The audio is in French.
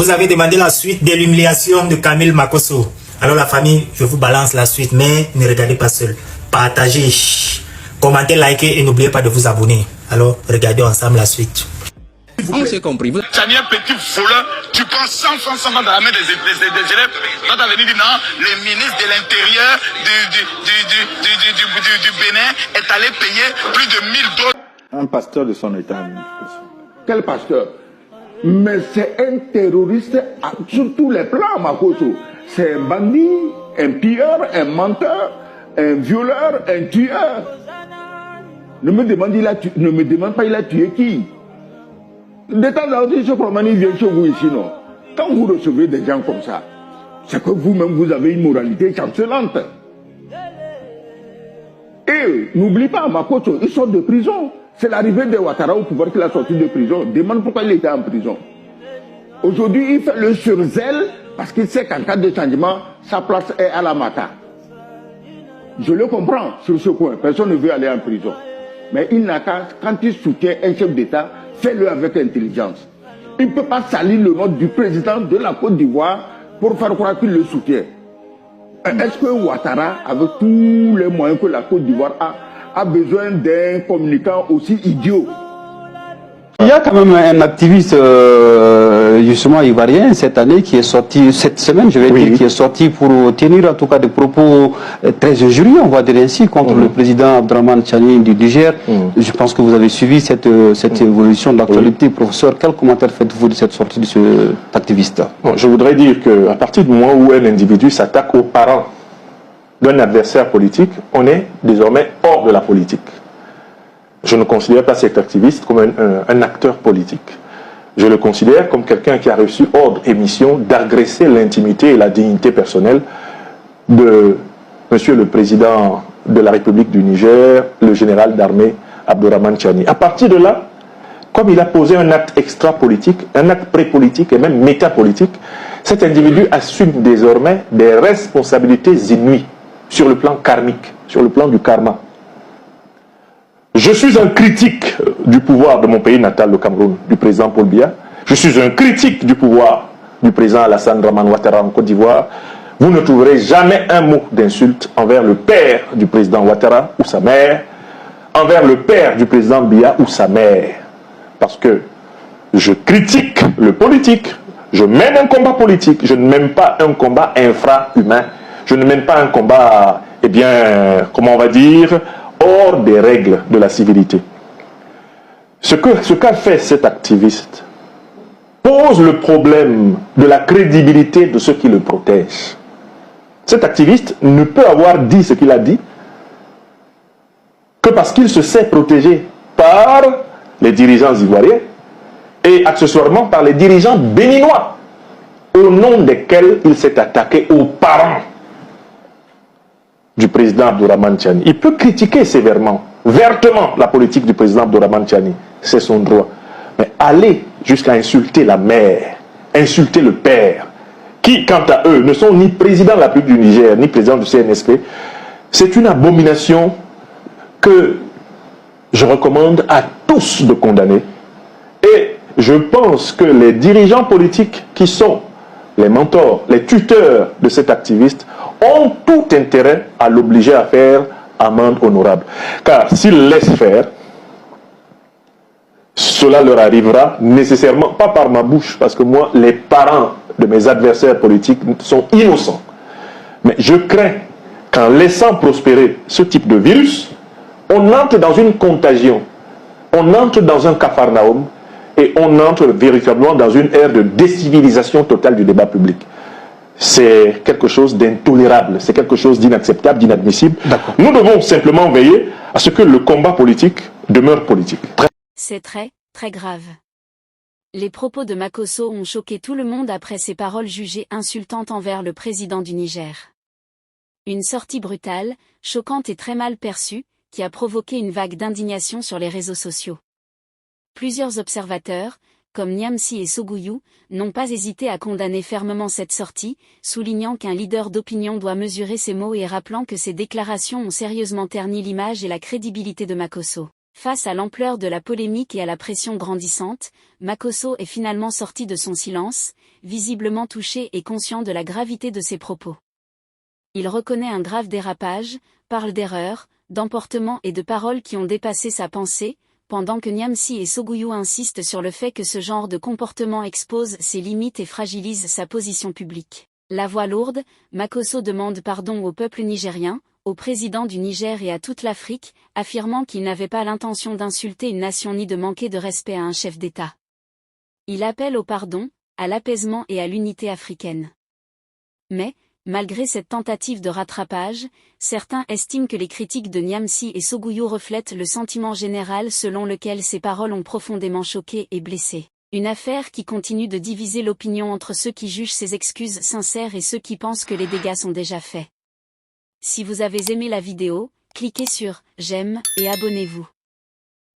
Vous avez demandé la suite de l'humiliation de Camille Makosso. Alors la famille, je vous balance la suite, mais ne regardez pas seul. Partagez, commentez, likez et n'oubliez pas de vous abonner. Alors regardez ensemble la suite. On s'est compris. Chani, un petit voleur, tu prends 100 francs dans la main des élèves. Quand tu as venu dire non, le ministre de l'Intérieur du Bénin est allé payer plus de 1000 $. Un pasteur de son état. Quel pasteur? Mais c'est un terroriste sur tous les plans, Makosso. C'est un bandit, un pilleur, un menteur, un violeur, un tueur. Ne me demande pas il a tué qui. De temps en temps, ce promène, il vient chez vous ici, non? Quand vous recevez des gens comme ça, c'est que vous-même, vous avez une moralité chancelante. Et n'oublie pas, Makosso, il sort de prison. C'est l'arrivée de Ouattara au pouvoir qu'il a sorti de prison. Demande pourquoi il était en prison. Aujourd'hui, il fait le surzèle parce qu'il sait qu'en cas de changement, sa place est à la Mata. Je le comprends sur ce point. Personne ne veut aller en prison. Mais il n'a qu'à, quand il soutient un chef d'État, fais-le avec intelligence. Il ne peut pas salir le nom du président de la Côte d'Ivoire pour faire croire qu'il le soutient. Est-ce que Ouattara, avec tous les moyens que la Côte d'Ivoire a besoin d'un communicant aussi idiot? Il y a quand même un activiste justement ivoirien cette année qui est sorti, cette semaine je vais dire, qui est sorti pour tenir en tout cas des propos très injurieux, on va dire ainsi, contre le président Abdraman Chani du Niger. Je pense que vous avez suivi cette évolution de l'actualité. Professeur, quel commentaire faites-vous de cette sortie de cet activiste? Bon, je voudrais dire qu'à partir du moment où un individu s'attaque aux parents d'un adversaire politique, on est désormais hors de la politique. Je ne considère pas cet activiste comme un acteur politique. Je le considère comme quelqu'un qui a reçu ordre et mission d'agresser l'intimité et la dignité personnelle de Monsieur le Président de la République du Niger, le général d'armée Abdourahmane Chani. À partir de là, comme il a posé un acte extra-politique, un acte pré-politique et même métapolitique, cet individu assume désormais des responsabilités inouïes sur le plan karmique, sur le plan du karma. Je suis un critique du pouvoir de mon pays natal, le Cameroun, du président Paul Biya. Je suis un critique du pouvoir du président Alassane Dramane Ouattara en Côte d'Ivoire. Vous ne trouverez jamais un mot d'insulte envers le père du président Ouattara ou sa mère, envers le père du président Biya ou sa mère. Parce que je critique le politique, je mène un combat politique, je ne mène pas un combat infra-humain, je ne mène pas un combat, eh bien, comment on va dire, hors des règles de la civilité. Ce qu'a fait cet activiste pose le problème de la crédibilité de ceux qui le protègent. Cet activiste ne peut avoir dit ce qu'il a dit que parce qu'il se sait protégé par les dirigeants ivoiriens et accessoirement par les dirigeants béninois, au nom desquels il s'est attaqué aux parents du président Abdourahmane Chani. Il peut critiquer sévèrement, vertement la politique du président Abdourahmane Chani. C'est son droit. Mais aller jusqu'à insulter la mère, insulter le père, qui, quant à eux, ne sont ni président de la République du Niger, ni président du CNSP, c'est une abomination que je recommande à tous de condamner. Et je pense que les dirigeants politiques qui sont les mentors, les tuteurs de cet activiste ont tout intérêt à l'obliger à faire amende honorable. Car s'ils laissent faire, cela leur arrivera nécessairement, pas par ma bouche, parce que moi, les parents de mes adversaires politiques sont innocents. Mais je crains qu'en laissant prospérer ce type de virus, on entre dans une contagion, on entre dans un capharnaüm et on entre véritablement dans une ère de décivilisation totale du débat public. C'est quelque chose d'intolérable, c'est quelque chose d'inacceptable, d'inadmissible. Nous devons simplement veiller à ce que le combat politique demeure politique. C'est très, très grave. Les propos de Makosso ont choqué tout le monde après ses paroles jugées insultantes envers le président du Niger. Une sortie brutale, choquante et très mal perçue, qui a provoqué une vague d'indignation sur les réseaux sociaux. Plusieurs observateurs, comme Niamsi et Sogouyou, n'ont pas hésité à condamner fermement cette sortie, soulignant qu'un leader d'opinion doit mesurer ses mots et rappelant que ces déclarations ont sérieusement terni l'image et la crédibilité de Makosso. Face à l'ampleur de la polémique et à la pression grandissante, Makosso est finalement sorti de son silence, visiblement touché et conscient de la gravité de ses propos. Il reconnaît un grave dérapage, parle d'erreurs, d'emportements et de paroles qui ont dépassé sa pensée, pendant que Niamsi et Sogouyou insistent sur le fait que ce genre de comportement expose ses limites et fragilise sa position publique. La voix lourde, Makosso demande pardon au peuple nigérien, au président du Niger et à toute l'Afrique, affirmant qu'il n'avait pas l'intention d'insulter une nation ni de manquer de respect à un chef d'État. Il appelle au pardon, à l'apaisement et à l'unité africaine. Mais, malgré cette tentative de rattrapage, certains estiment que les critiques de Niamsi et Sogouyou reflètent le sentiment général selon lequel ces paroles ont profondément choqué et blessé. Une affaire qui continue de diviser l'opinion entre ceux qui jugent ces excuses sincères et ceux qui pensent que les dégâts sont déjà faits. Si vous avez aimé la vidéo, cliquez sur « J'aime » et abonnez-vous.